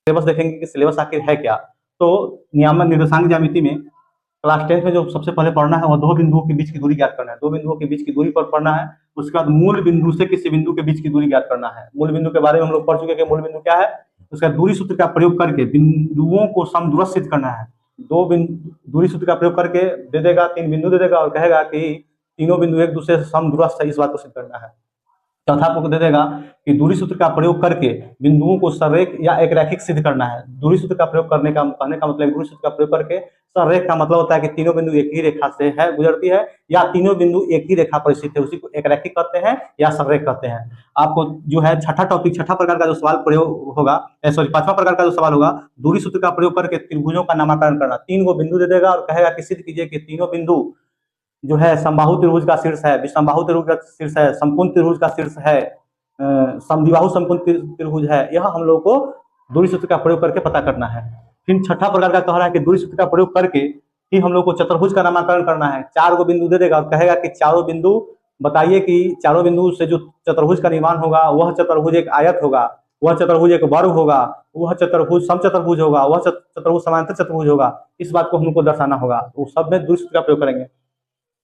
Syllabus देखेंगे कि syllabus आखिर है क्या। तो नियामक निर्देशांक ज्यामिति में क्लास 10th में जो सबसे पहले पढ़ना है वो दो बिंदुओं के बीच की दूरी ज्ञात करना है। दो बिंदुओं के बीच की दूरी पर पढ़ना है। उसके बाद मूल बिंदु से किसी बिंदु के बीच की दूरी ज्ञात करना है। मूल बिंदु के बारे में हम लोग पढ़ चुके हैं कि मूल बिंदु क्या है। उसका दूरी सूत्र का प्रयोग करके बिंदुओं को समदूरस्थ सिद्ध करना है। दो बिंदु दूरी सूत्र का प्रयोग करके दे देगा, 3 बिंदु दे देगा और कहेगा कि तीनों बिंदु एक दूसरे से समदूरस्थ है, इस बात को सिद्ध करना है। चौथा आपको दे देगा कि दूरी सूत्र का प्रयोग करके बिंदुओं को सररेख या एक रैखिक सिद्ध करना है। दूरी सूत्र का प्रयोग करने का कहने का मतलब दूरी सूत्र का प्रयोग करके सररेख का मतलब होता है कि तीनों बिंदु एक ही रेखा से है गुजरती है या तीनों बिंदु एक ही रेखा पर स्थित है, उसी को एक रैखिक कहते हैं या सररेख कहते हैं। आपको जो है छठा टॉपिक, छठा प्रकार का जो सवाल प्रयोग होगा, सॉरी पांचवा प्रकार का जो सवाल होगा, दूरी सूत्र का प्रयोग करके त्रिभुजों का नामकरण करना। 3 गो बिंदु दे देगा और कहेगा कि सिद्ध कीजिए कि तीनों बिंदु जो है समबाहु त्रिभुज का शीर्ष है, विषमबाहु त्रिभुज का शीर्ष है, समकोण त्रिभुज का शीर्ष है, समद्विबाहु समकोण त्रिभुज है। यह हम लोग को दूरी सूत्र का प्रयोग करके पता करना है। फिर छठा प्रकार का कह रहा है कि दूरी सूत्र का प्रयोग करके ही हम लोग को चतुर्भुज का नामकरण करना है। 4 गो बिंदु दे देगा और कहेगा कि चारों बिंदु बताइए कि चारों बिंदु से जो चतुर्भुज का निर्माण होगा वह चतुर्भुज एक आयत होगा, वह चतुर्भुज एक वर्ग होगा, वह चतुर्भुज समचतुर्भुज होगा, वह चतुर्भुज समांतर चतुर्भुज होगा। इस बात को हमको दर्शाना होगा। वो सब में दूरी सूत्र का प्रयोग करेंगे।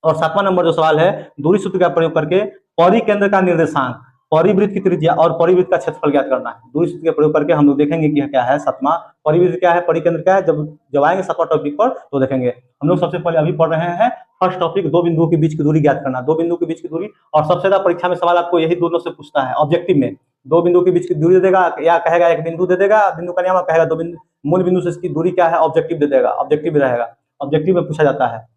और 7वां नंबर जो सवाल है, दूरी सूत्र का प्रयोग करके परिकेंद्र का निर्देशांक, परिवृत्त की त्रिज्या और परिवृत्त का क्षेत्रफल ज्ञात करना है। दूरी सूत्र का प्रयोग करके हम लोग देखेंगे कि क्या है 7वां, परिवृत्त क्या है, परिकेंद्र क्या है। जब आएंगे 7वां टॉपिक पर तो देखेंगे। हम लोग सबसे पहले अभी पढ़ रहे हैं फर्स्ट टॉपिक, दो बिंदुओं के बीच की दूरी ज्ञात करना। दो बिंदु के बीच की दूरी, और सबसे ज्यादा परीक्षा में सवाल आपको यही दोनों से पूछता है ऑब्जेक्टिव में। दो बिंदु के बीच की दूरी दे देगा या कहेगा एक बिंदु दे देगा, बिंदु का नियम कहेगा दो बिंदु, मूल बिंदु से इसकी दूरी क्या है ऑब्जेक्टिव दे देगा, ऑब्जेक्टिव भी रहेगा, ऑब्जेक्टिव में पूछा जाता है।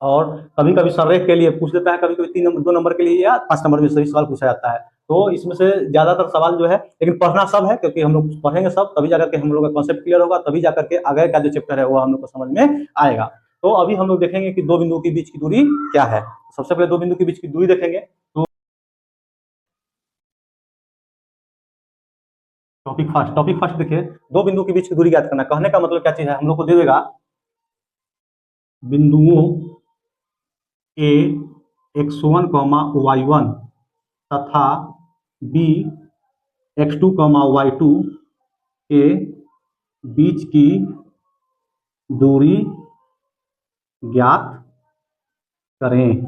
और कभी कभी संरेख के लिए पूछ देता है, कभी कभी 2 नंबर के लिए या 5 नंबर में सही सवाल पूछा जाता है। तो इसमें से ज्यादातर सवाल जो है, लेकिन पढ़ना सब है क्योंकि हम लोग पढ़ेंगे सब, तभी जाकर के हम लोग का कॉन्सेप्ट क्लियर होगा, तभी जाकर के आगे का जो चैप्टर है वो हम लोग को समझ में आएगा। तो अभी हम लोग देखेंगे कि दो बिंदुओं के बीच की दूरी क्या है। सबसे पहले दो बिंदु के बीच की दूरी देखेंगे। तो टॉपिक फर्स्ट देखिए, दो बिंदुओं के बीच की दूरी ज्ञात करना। कहने का मतलब क्या चीज है, हम लोग को दे देगा बिंदुओं ए x1, y1 तथा b x2, y2 के बीच की दूरी ज्ञात करें।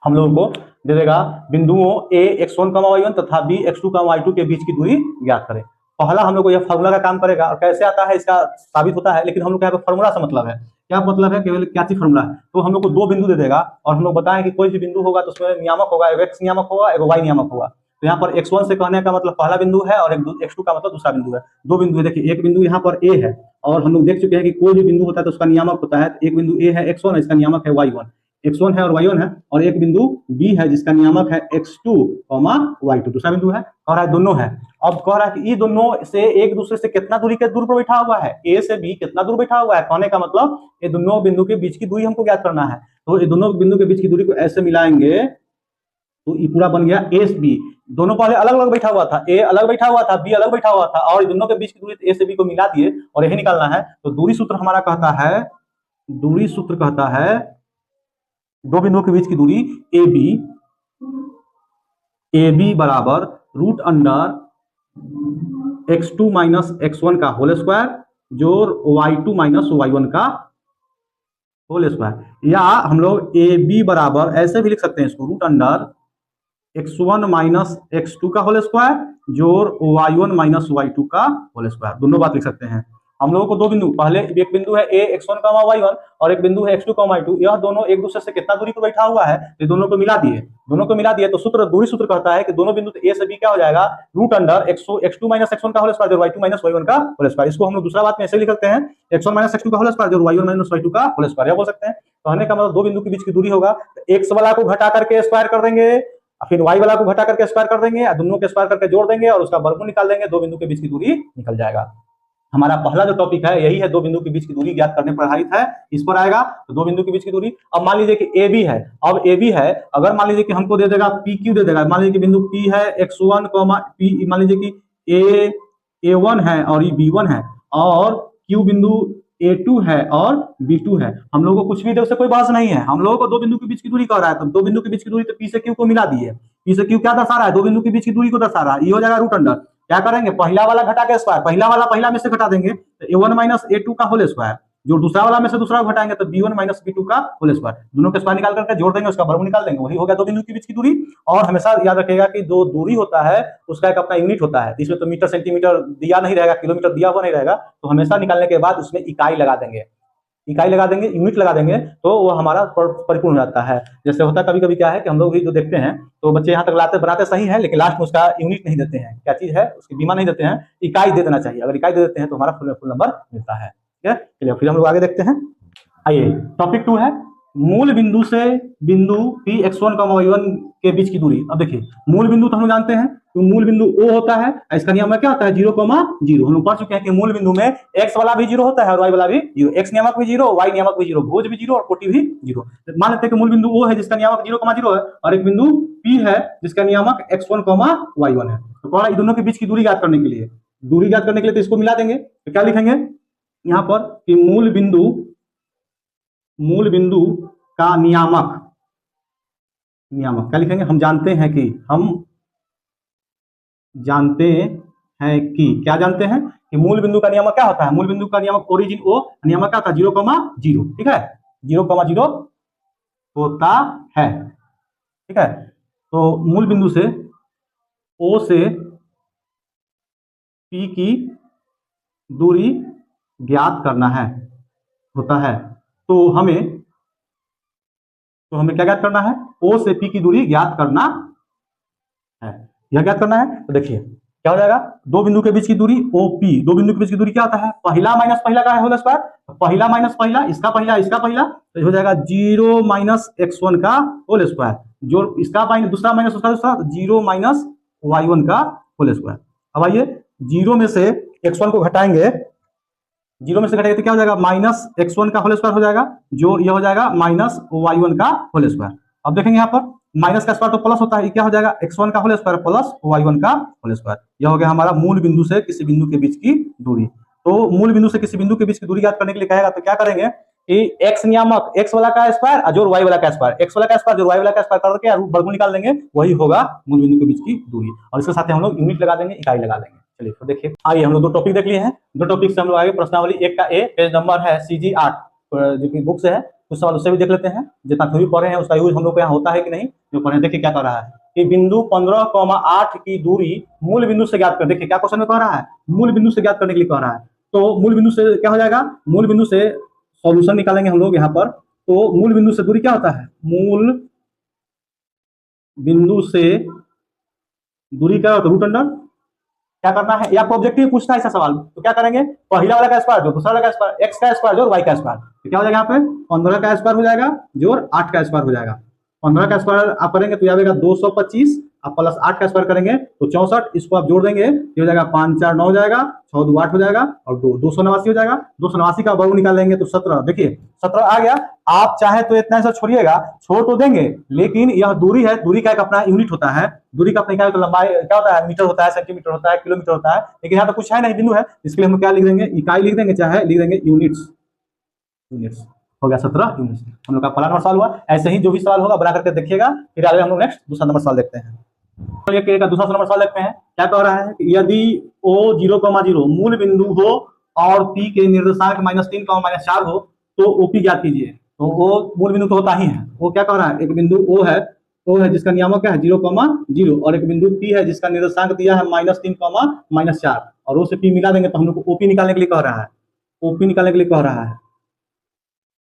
हम लोगों को दे देगा बिंदुओं a x1, y1 तथा b x2, y2 के बीच की दूरी ज्ञात करें। पहला हम लोग को यह फार्मूला का काम करेगा और कैसे आता है इसका साबित होता है, लेकिन हम लोग यहाँ पे फार्मूला से मतलब है। क्या मतलब है, केवल क्या चीज फार्मूला है। तो हम लोग को दो बिंदु दे देगा और हम लोग बताएं कि कोई भी बिंदु होगा तो उसमें नियामक होगा, एक x नियामक होगा, एक y नियामक होगा। तो यहाँ पर x1 से कहने का मतलब पहला बिंदु है और x2 का मतलब दूसरा बिंदु है। दो बिंदु है, देखिए एक बिंदु यहाँ पर a है और हम लोग देख चुके हैं कि कोई भी बिंदु होता है तो उसका नियामक होता है। एक बिंदु a है x1, इसका नियामक है y1, x1 है और y1 है, और एक बिंदु b है जिसका नियामक है x2, y2, दूसरा बिंदु है। कह रहा है दोनों है। अब कह रहा है कि ये दोनों से एक दूसरे से कितना दूरी के दूर पर बैठा हुआ है, a से b कितना दूर बैठा हुआ है। कहने का मतलब ये दोनों बिंदु के बीच की दूरी हमको ज्ञात करना है। तो ये दोनों बिंदु के बीच की दूरी को ऐसे मिलाएंगे तो ये पूरा बन गया a से b। दोनों पहले अलग अलग बैठा हुआ था, a अलग बैठा हुआ था, b अलग बैठा हुआ था, और दोनों के बीच की दूरी a से b को मिला दिए और यही निकालना है। तो दूरी सूत्र हमारा कहता है, दूरी सूत्र कहता है दो बिंदुओं के बीच की दूरी AB बराबर root under x2 minus x1 का होल स्क्वायर जोड़ y2 माइनस y1 का होल स्क्वायर। या हम लोग AB बराबर ऐसे भी लिख सकते हैं इसको, root under x1 minus x2 का होल स्क्वायर जोड़ y1 माइनस y2 का होल स्क्वायर। दोनों बात लिख सकते हैं। हम लोगों को दो बिंदु, पहले एक बिंदु है a x1, y1 और एक बिंदु है x2, y2। यह दोनों एक दूसरे से कितना दूरी पर बैठा हुआ है, तो दोनों को मिला दिए। तो सूत्र, दूरी सूत्र कहता है कि दोनों बिंदु a से b क्या हो जाएगा, root under x2 minus x1 का होल स्क्वायर जोड़ y2 माइनस y1 का होल स्क्वायर। इसको हम लोग दूसरा बात में ऐसे लिख सकते हैं, x1 माइनस x2 का होल स्क्वायर जोड़ y1 माइनस y2 का होल स्क्वायर, या बोल सकते हैं। कहने का मतलब दो बिंदु के बीच की दूरी होगा, x वाला को घटा करके स्क्वायर कर देंगे, फिर y वाला को घटा करके स्क्वायर कर देंगे, दोनों के स्क्वायर करके जोड़ देंगे और उसका वर्गमूल निकाल देंगे, दो बिंदु के बीच की दूरी निकल जाएगा। हमारा पहला जो टॉपिक है यही है, दो बिंदु के बीच की दूरी ज्ञात करने पर आधारित है। इस पर आएगा तो दो बिंदु के बीच की दूरी। अब मान लीजिए कि AB है, अब AB है, अगर मान लीजिए कि हमको दे देगा PQ दे देगा, मान लीजिए कि बिंदु P है x1, P, मान लीजिए कि A1 है और ये B1 है, और Q बिंदु A2 है और B2 है। हम लोगों को कुछ भी दे, उससे कोई बहस नहीं है। हम लोगों को दो बिंदु के बीच की दूरी कह रहा है, तो दो बिंदु के बीच की दूरी तो P से Q को मिला दिए। P से Q क्या दर्शा रहा है, दो बिंदु के बीच की दूरी को दर्शा रहा है। ये हो जाएगा रूट अंडर, क्या करेंगे, पहला वाला घटा के स्क्वायर, पहला वाला पहला में से घटा देंगे तो a1 माइनस a2 का होल स्क्वायर, जो दूसरा वाला में से दूसरा घटाएंगे तो b1 माइनस b2 का होल स्क्वायर, दोनों के स्क्वायर निकाल करके जोड़ देंगे, उसका वर्गमूल निकाल देंगे, वही हो गया दो बिंदु के बीच की दूरी। और हमेशा याद रखिएगा कि जो दूरी होता है उसका एक अपना यूनिट होता है, इसमें तो मीटर सेंटीमीटर दिया नहीं रहेगा, किलोमीटर दिया हुआ नहीं रहेगा, तो हमेशा निकालने के बाद उसमें इकाई लगा देंगे, इकाई लगा देंगे, यूनिट लगा देंगे, तो वो हमारा परिपूर्ण हो जाता है। जैसे होता कभी कभी क्या है कि हम लोग भी जो देखते हैं तो बच्चे यहाँ तक लाते बनाते सही है, लेकिन लास्ट में उसका यूनिट नहीं देते हैं, क्या चीज है उसकी बीमा नहीं देते हैं, इकाई दे देना चाहिए, अगर इकाई दे देते हैं तो हमारा फुल नंबर मिलता है। ठीक है, चलिए फिर हम लोग आगे देखते हैं। आइए टॉपिक 2 है मूल बिंदु से बिंदु पी x1 y1 के बीच की दूरी। अब देखिए मूल बिंदु तो हम लोग जानते हैं तो मूल बिंदु O होता है, इसका नियम क्या होता है 0, 0। हम लोग पढ़ चुके हैं कि मूल बिंदु में x वाला भी 0 होता है और y वाला भी 0, x नियामक भी 0, y नियामक भी 0, भुज भी 0 और कोटि भी 0। मान लेते हैं कि मूल बिंदु O है जिसका नियामक 0, 0 है और एक बिंदु P है जिसका नियामक x1, y1 है। तो कह रहा है दोनों के बीच की दूरी ज्ञात करने के लिए, दूरी ज्ञात करने के लिए तो इसको मिला देंगे, तो क्या लिखेंगे यहाँ पर कि मूल बिंदु का नियामक क्या लिखेंगे, हम जानते हैं कि क्या जानते हैं कि मूल बिंदु का नियामक क्या होता है, मूल बिंदु का नियामक ओरिजिन O, नियामक क्या होता है 0, 0। ठीक है, 0, 0 होता है। ठीक है, तो मूल बिंदु से O से P की दूरी ज्ञात करना है होता है, तो हमें क्या ज्ञात करना है, O से P की दूरी ज्ञात करना है, यह ज्ञात करना है। तो देखिए क्या हो जाएगा, दो बिंदु के बीच की दूरी OP, दो बिंदु के बीच की दूरी क्या होता है, पहला माइनस पहला का होल स्क्वायर, पहला माइनस पहला इसका पहला तो हो जाएगा 0 माइनस x1 का होल स्क्वायर, जो इसका माइनस दूसरा माइनस उसका दूसरा 0 माइनस y1 का होल स्क्वायर। अब आइए 0 में से x1 को घटाएंगे, 0 में से घटाएंगे तो क्या हो जाएगा माइनस x1 का होल स्क्वायर हो जाएगा, जो यह हो जाएगा माइनस y1 का होल स्क्वायर। अब देखेंगे यहाँ पर माइनस का स्क्वायर तो प्लस होता है, क्या हो जाएगा x1 का होल स्क्वायर प्लस y1 का होल स्क्वायर। यह हो गया हमारा मूल बिंदु से किसी बिंदु के बीच की दूरी। तो मूल बिंदु से किसी बिंदु के बीच की दूरी ज्ञात करने के लिए कहेगा तो क्या करेंगे कि x नियामक x वाला का स्क्वायर जोड़ y वाला का स्क्वायर, x वाला का स्क्वायर जोड़ y वाला का स्क्वायर करके वर्गमूल निकाल देंगे, वही होगा मूल बिंदु के बीच की दूरी। और इसके साथ हम लोग यूनिट लगा देंगे, इकाई लगा देंगे। चलिए तो देखिए आइए हम लोग दो टॉपिक देख लिए हैं, दो टॉपिक से हम लोग आगे प्रश्नावली 1 का A, पेज नंबर है CG 8 जो कि बुक से है, कुछ सवाल उससे भी देख लेते हैं, जितना थ्योरी पढ़े हैं उसका यूज हम लोग को यहाँ होता है कि नहीं जो पढ़े। देखिए क्या कह रहा है कि बिंदु 15,8 की दूरी मूल बिंदु से ज्ञात कर। देखिए क्या क्वेश्चन में कह रहा है, मूल बिंदु से ज्ञात करने के लिए कह रहा है, तो मूल बिंदु से क्या हो जाएगा, मूल बिंदु से सॉल्यूशन निकालेंगे हम लोग यहाँ पर। तो मूल बिंदु से दूरी क्या होता है, मूल बिंदु से दूरी क्या होता है रूट अंडर, क्या करना है, या आपको ऑब्जेक्टिव पूछना है ऐसा सवाल, तो क्या करेंगे पहला वाला का स्क्वायर जोड़ दूसरा वाला का स्क्वायर, x का स्क्वायर जोड़ y का स्क्वायर, तो क्या हो जाएगा यहाँ पे 15 का स्क्वायर हो जाएगा जोड़ 8 का स्क्वायर हो जाएगा। 15 का स्क्वायर आप करेंगे तो आएगा 225, आप प्लस 8 का स्क्वायर करेंगे तो 64, इसको आप जोड़ देंगे ये हो जाएगा 5 4 9 हो जाएगा, 6 2 8 हो जाएगा और 289 हो जाएगा। 289 का वर्ग निकालेंगे तो 17, देखिए 17 आ गया। आप चाहे तो इतना सा छोड़िएगा, छोड़ तो देंगे लेकिन यह दूरी है, दूरी का एक अपना यूनिट होता है, दूरी का अपना क्या होता है, लंबाई क्या होता है, मीटर होता है, सेंटीमीटर होता है, किलोमीटर होता है, लेकिन यहाँ तो कुछ है नहीं, बिंदु है, इसके लिए हम क्या लिख देंगे, इकाई लिख देंगे, चाहे लिख देंगे यूनिट्स। हो गया 17 यूनिट्स। हम लोग का पहला नंबर सवाल हुआ। ऐसे ही जो भी सवाल होगा बना करके देखिएगा, फिर आगे हम लोग नेक्स्ट दूसरा नंबर सवाल देखते हैं। दूसरा नंबर सवाल देखते हैं, क्या कह रहा है कि यदि O 0, 0 मूल बिंदु हो और P के निर्देशांक -3, -4 हो तो OP ज्ञात कीजिए। तो O मूल बिंदु तो होता ही है, वो क्या कह रहा है, एक बिंदु O है जिसका नियामक क्या है 0, 0 और एक बिंदु P है जिसका निर्देशांक दिया है -3, -4 और O से P मिला देंगे तो हम लोग को OP निकालने के लिए कह रहा है, OP निकालने के लिए कह रहा है,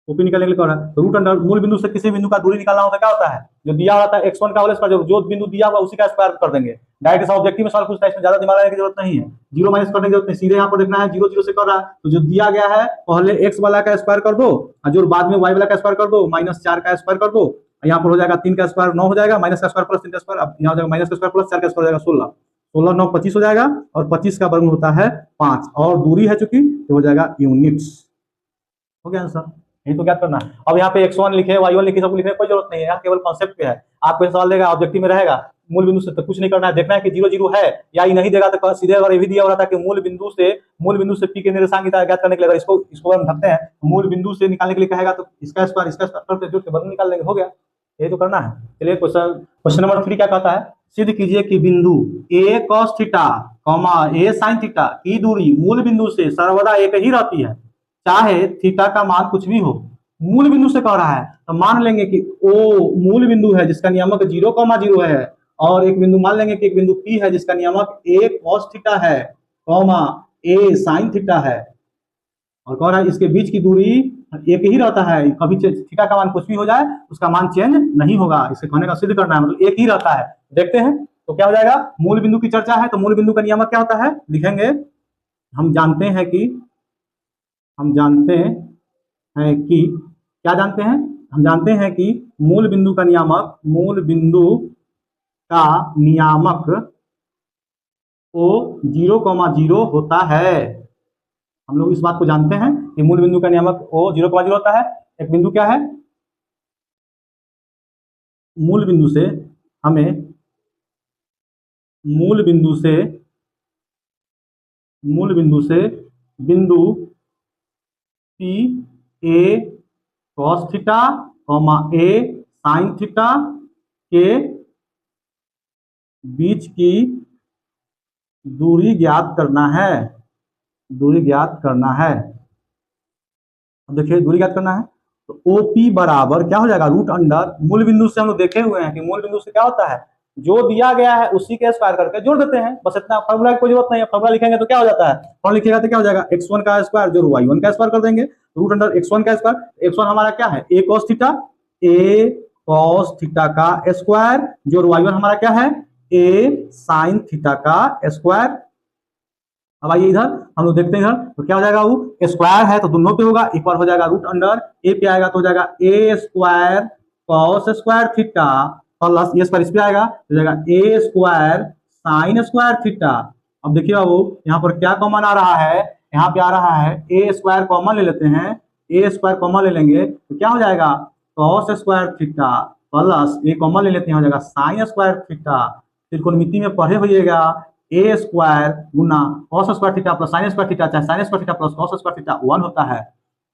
OP निकालने के लिए कह रहा है। तो रूट अंडर मूल बिंदु से किसी बिंदु का दूरी निकालना होता है, क्या होता है जो दिया होता है x1 का होल स्क्वायर, जो बिंदु दिया हुआ उसी का स्क्वायर कर देंगे। डायरेक्ट ऑब्जेक्टिव में सवाल पूछता है, इसमें ज्यादा दिमाग लगाने की जरूरत नहीं है, 0 माइनस करने की जरूरत नहीं, सीधे यहाँ पर देखना है 0 0 से कर रहा है, तो जो दिया गया है पहले x वाला का स्क्वायर कर दो और जो बाद में y वाला का स्क्वायर कर दो, -4 का स्क्वायर कर दो, यहाँ पर हो जाएगा 3 का स्क्वायर 9 हो जाएगा, माइनस का स्क्वायर प्लस 3 का स्क्वायर, अब यहाँ हो जाएगा माइनस का स्क्वायर प्लस 4 का स्क्वायर हो जाएगा 16, 16 9 25 हो जाएगा और 25 का वर्ग होता है 5 और दूरी है चूंकि तो हो जाएगा यूनिट्स। हो गया आंसर, यही तो ज्ञात करना है। अब यहाँ पे x1 लिखे y1 लिखे, सब लिखने की कोई जरूरत नहीं है, यहाँ केवल कॉन्सेप्ट पे है। आपको सवाल देगा ऑब्जेक्टिव में रहेगा, मूल बिंदु से तो कुछ नहीं करना है, देखना है कि 0 0 है या ये नहीं देगा तो सीधे अगर ये भी दिया हो रहा था कि मूल बिंदु से P के निर्देशांक ज्ञात करने के लिए, अगर इसको हम ढकते हैं मूल बिंदु से निकालने के लिए कहेगा तो इसका स्क्वायर करके जोड़ के वर्ग निकाल लेंगे, हो गया, यही तो करना है। चलिए क्वेश्चन नंबर 3 क्या कहता है, सिद्ध कीजिए कि बिंदु A cos theta comma A sine theta की दूरी मूल बिंदु से सर्वदा एक ही रहती है, चाहे थीटा का मान कुछ भी हो। मूल बिंदु से कह रहा है तो मान लेंगे कि ओ मूल बिंदु है जिसका नियामक 0,0 है, और एक बिंदु मान लेंगे कि एक बिंदु पी है जिसका नियामक ए कॉस थीटा है, कॉमा ए साइन थीटा है, और कह रहा है इसके बीच की दूरी एक ही रहता है, कभी थीटा का मान कुछ भी हो जाए उसका मान चेंज नहीं होगा। इसे कहने का सिद्ध करना है, मतलब एक ही रहता है। देखते हैं तो क्या हो जाएगा, मूल बिंदु की चर्चा है तो मूल बिंदु का नियामक क्या होता है लिखेंगे। हम जानते हैं कि क्या जानते हैं, हम जानते हैं कि मूल बिंदु का नियामक ओ 0,0 होता है। हम लोग इस बात को जानते हैं कि मूल बिंदु का नियामक ओ 0,0 होता है। एक बिंदु क्या है, मूल बिंदु से हमें मूल बिंदु से बिंदु P A cos theta comma A sine theta के बीच की दूरी ज्ञात करना है। देखिए दूरी ज्ञात करना है तो ओपी बराबर क्या हो जाएगा, रूट अंडर मूल बिंदु से हम लोग देखे हुए हैं कि मूल बिंदु से क्या होता है, जो दिया गया है उसी के स्क्वायर करके जोड़ देते हैं, बस इतना। फॉर्मूला की कोई जरूरत नहीं है, फॉर्मूला लिखेंगे तो क्या हो जाता है, फॉर्मूला लिखेगा तो क्या हो जाएगा, x1 का स्क्वायर जोड़ y1 का स्क्वायर कर देंगे, रूट अंडर x1 का स्क्वायर। x1 हमारा क्या है, a cos थीटा का स्क्वायर जोड़ y1 हमारा क्या है, a sin थीटा का स्क्वायर। अब आइए इधर हम लोग देखते हैं, इधर तो क्या हो जाएगा, वो स्क्वायर है तो दोनों पे होगा, एक बार हो जाएगा रूट अंडर ए पे आएगा तो हो जाएगा A square cos square theta plus ये स्क्वायर इस पे आएगा तो जाएगा A square sine square theta. अब देखिए बाबू यहाँ पर क्या कॉमन आ रहा है, यहाँ पे आ रहा है ए स्क्वायर कॉमन ले लेते हैं, ए स्क्वायर कॉमन ले लेंगे तो क्या हो जाएगा कॉस स्क्वायर थीटा प्लस ए कॉमन ले लेते हैं हो जाएगा साइन स्क्वायर थीटा। त्रिकोणमिति में पढ़े होइएगा ए स्क्वायर गुना cos square theta plus sine square theta, चाहे sine square theta plus cos square theta 1 होता है,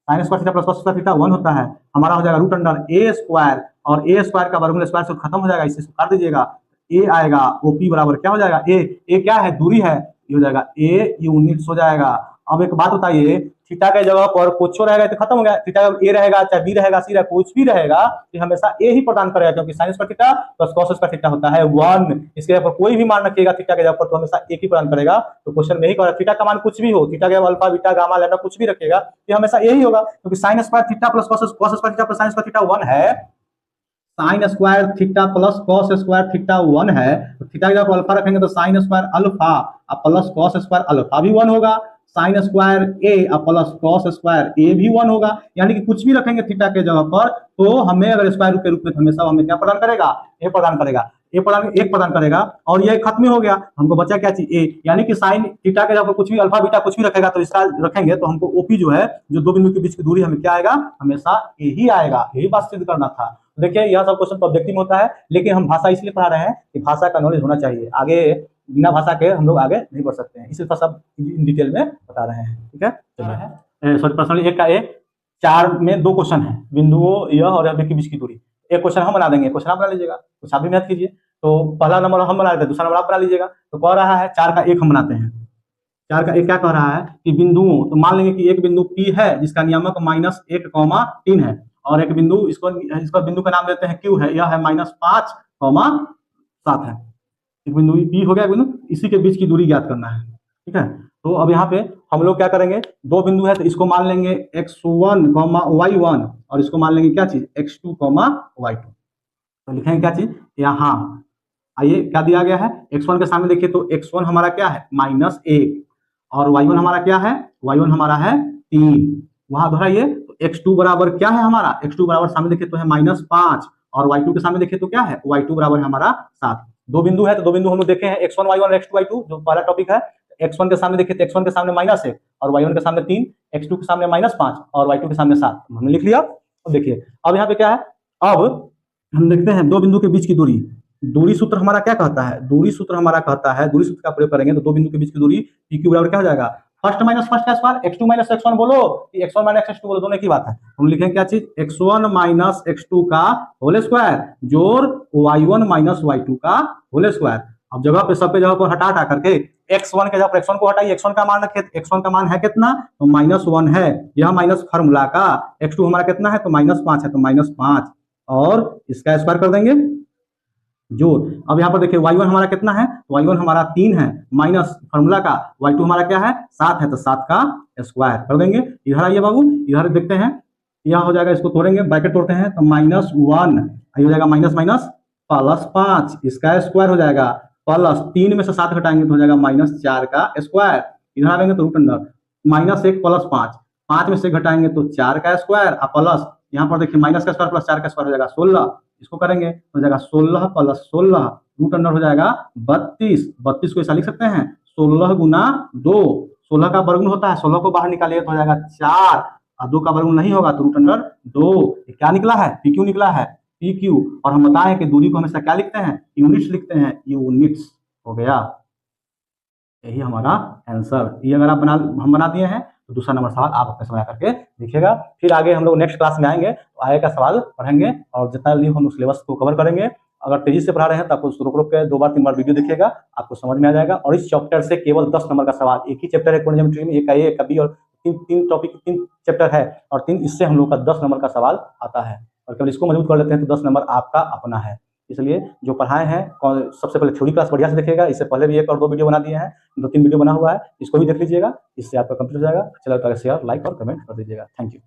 sine square theta plus cos square theta 1 होता है। हमारा हो जाएगा रूट अंडर ए स्क्वायर और ए स्क्वायर का वर्गमूल स्क्वायर से खत्म हो जाएगा, इसे काट दीजिएगा, ए आएगा ओपी बराबर क्या हो जाएगा, ए क्या है दूरी है, ये हो जाएगा ए यूनिट्स हो जाएगा। अब एक बात बताइए, थीटा के जगह पर कुछ रहेगा तो खत्म हो गया, थीटा ए रहेगा चाहे बी रहेगा सी रहेगा कुछ भी रहेगा तो हमेशा ए ही प्रदान करेगा, क्योंकि sign square theta plus cos square theta होता है 1। इसके जगह पर कोई भी मान रखिएगा थीटा के जगह पर तो हमेशा एक ही प्रदान करेगा। तो क्वेश्चन में ही कह रहा है थीटा का मान कुछ भी हो, थीटा के अल्फा बीटा गामा लैम्डा कुछ भी रखिएगा तो हमेशा ए ही होगा, क्योंकि sign square theta plus cos square theta plus sine square theta 1 है, sine square theta plus cos square theta 1 है, तो थीटा की जगह अल्फा रखेंगे तो sine square alpha plus cos square alpha भी 1 होगा, साइन स्क्वायर ए प्लस कॉस स्क्वायर ए भी 1 होगा। यानी कि कुछ भी रखेंगे थीटा के जगह पर तो हमें अगर स्क्वायर रूट के रूप में हमेशा हमें क्या प्रदान करेगा, ए प्रदान करेगा, एक प्रदान करेगा और ये खत्म हो गया, हमको बचा क्या चीज ए। यानी कि साइन थीटा के जगह पर कुछ भी अल्फा बीटा कुछ भी रखेगा तो इसका रखेंगे तो हमको ओपी जो है जो दो बिंदु के बीच की दूरी हमें क्या आएगा, हमेशा ए ही आएगा। यही बात सिद्ध करना था। देखिए यह सब क्वेश्चन ऑब्जेक्टिव होता है, लेकिन हम भाषा इसलिए पढ़ा रहे हैं कि भाषा का नॉलेज होना चाहिए, आगे बिना भाषा के हम लोग आगे नहीं बढ़ सकते हैं, इसलिए सब इन डिटेल में बता रहे हैं। ठीक है, सॉरी पर्सनली एक का ए 4 में 2 क्वेश्चन है, बिंदुओं यह और यह के बीच की दूरी। एक क्वेश्चन हम बना देंगे, क्वेश्चन आप बना लीजिएगा, कुछ आप भी मैथ कीजिए। तो पहला नंबर हम बना लेते हैं, दूसरा नंबर आप बना लीजिएगा। तो कह रहा है 4 का 1 हम बनाते हैं। 4 का 1 क्या कह रहा है कि बिंदुओं, तो मान लेंगे कि एक बिंदु P है जिसका नियामक -1,3 है, और एक बिंदु इसको बिंदु का नाम देते हैं Q है, यह है -5,7 है। एक बिंदु P हो गया बिंदु, इसी के बीच की दूरी ज्ञात करना है। ठीक है, तो अब यहाँ पे हम लोग क्या करेंगे, 2 बिंदु है तो इसको मान लेंगे x1, y1 और इसको मान लेंगे क्या चीज x2, y2। तो लिखेंगे क्या चीज यहाँ, आइए क्या दिया गया है, x1 के सामने देखिए तो x1 हमारा क्या है -1 और y1 हमारा क्या है, y1 हमारा है 3। वहां दोहराइए तो x2 बराबर क्या है हमारा, x2 बराबर सामने देखिए तो है -5 और y2 के सामने देखिए तो क्या है, y2 बराबर है हमारा 7। 2 बिंदु है तो 2 बिंदु हम लोग देखे हैं x1 y1 और x2 y2, जो पहला टॉपिक है। x1 के सामने देखिए तो x1 के सामने -1 और y1 के सामने 3, x2 के सामने -5 और y2 के सामने 7, हमने लिख लिया। अब देखिए अब यहाँ पे क्या है, अब हम देखते हैं 2 बिंदु के बीच की दूरी। दूरी सूत्र हमारा क्या कहता है, दूरी सूत्र हमारा कहता है, दूरी सूत्र का प्रयोग करेंगे तो 2 बिंदु के बीच की दूरी PQ बराबर क्या हो जाएगा, फर्स्ट माइनस फर्स्ट का स्क्वायर, x2 माइनस x1 बोलो कि x1 माइनस x2 बोलो, दोनों एक ही बात है। हम लिखेंगे क्या चीज, x1 माइनस x2 का होल स्क्वायर जोड़ y1 माइनस y2 का होल स्क्वायर। अब जगह पे सबके जगह पर हटा करके x1 के जगह पर x1 को हटाइए, x1 का मान रखिए, x1 का मान है कितना, तो -1 है, यह माइनस फार्मूला का, x2 हमारा कितना है, तो -5 है, तो -5 और इसका स्क्वायर कर देंगे जोड़। अब यहाँ पर देखिए y1 हमारा कितना है, y1 हमारा 3 है, माइनस फार्मूला का y2 हमारा क्या है 7 है, तो 7 का स्क्वायर कर देंगे। इधर आइए बाबू, इधर देखते हैं, यह हो जाएगा, इसको तोड़ेंगे, ब्रैकेट तोड़ते हैं, तो -1 हो जाएगा माइनस माइनस +5, इसका स्क्वायर हो जाएगा, प्लस 3 में से 7 घटाएंगे तो हो जाएगा -4 का स्क्वायर। इधर आएंगे तो रूट अंडर -1 + 5, 5 में से घटाएंगे तो 4 का स्क्वायर, प्लस यहाँ पर देखिए माइनस का स्क्वायर प्लस 4 का स्क्वायर हो जाएगा 16, इसको करेंगे तो हो जाएगा 16 + 16, रूट अंडर हो जाएगा 32, 32 को ऐसा लिख सकते हैं 16 गुना 2, 16 का वर्गमूल होता है, 16 को बाहर निकालिए तो हो जाएगा 4, और 2 का वर्गमूल नहीं होगा तो रूट अंडर 2। क्या निकला है, PQ निकला है, PQ। और हम बताएं कि दूरी को हमेशा क्या लिखते हैं, यूनिट्स लिखते हैं, यूनिट्स हो गया, यही हमारा आंसर। ये अगर आप हम बना दिए हैं तो दूसरा नंबर सवाल आप अपने समय करके देखिएगा। फिर आगे हम लोग नेक्स्ट क्लास में आएंगे तो आगे का सवाल पढ़ेंगे और जितना जल्दी हम उस सिलेबस को कवर करेंगे। अगर तेजी से पढ़ा रहे हैं तो आपको रुक रुक के 2 बार 3 बार वीडियो देखिएगा, आपको समझ में आ जाएगा। और इस चैप्टर से केवल 10 नंबर का सवाल, एक ही चैप्टर है कोऑर्डिनेट ज्योमेट्री में, एक का ए एक का बी, और तीन टॉपिक 3 चैप्टर है और 3 इससे हम लोग का 10 नंबर का सवाल आता है। और केवल इसको मजबूत कर लेते हैं तो 10 नंबर आपका अपना है। इसलिए जो पढ़ाए हैं सबसे पहले थ्योरी क्लास बढ़िया से देखिएगा, इससे पहले भी 1 और 2 वीडियो बना दिए हैं, 2-3 वीडियो बना हुआ है, इसको भी देख लीजिएगा, इससे आपका कंप्लीट हो जाएगा। चलो तो शेयर, लाइक और कमेंट कर दीजिएगा। Thank you.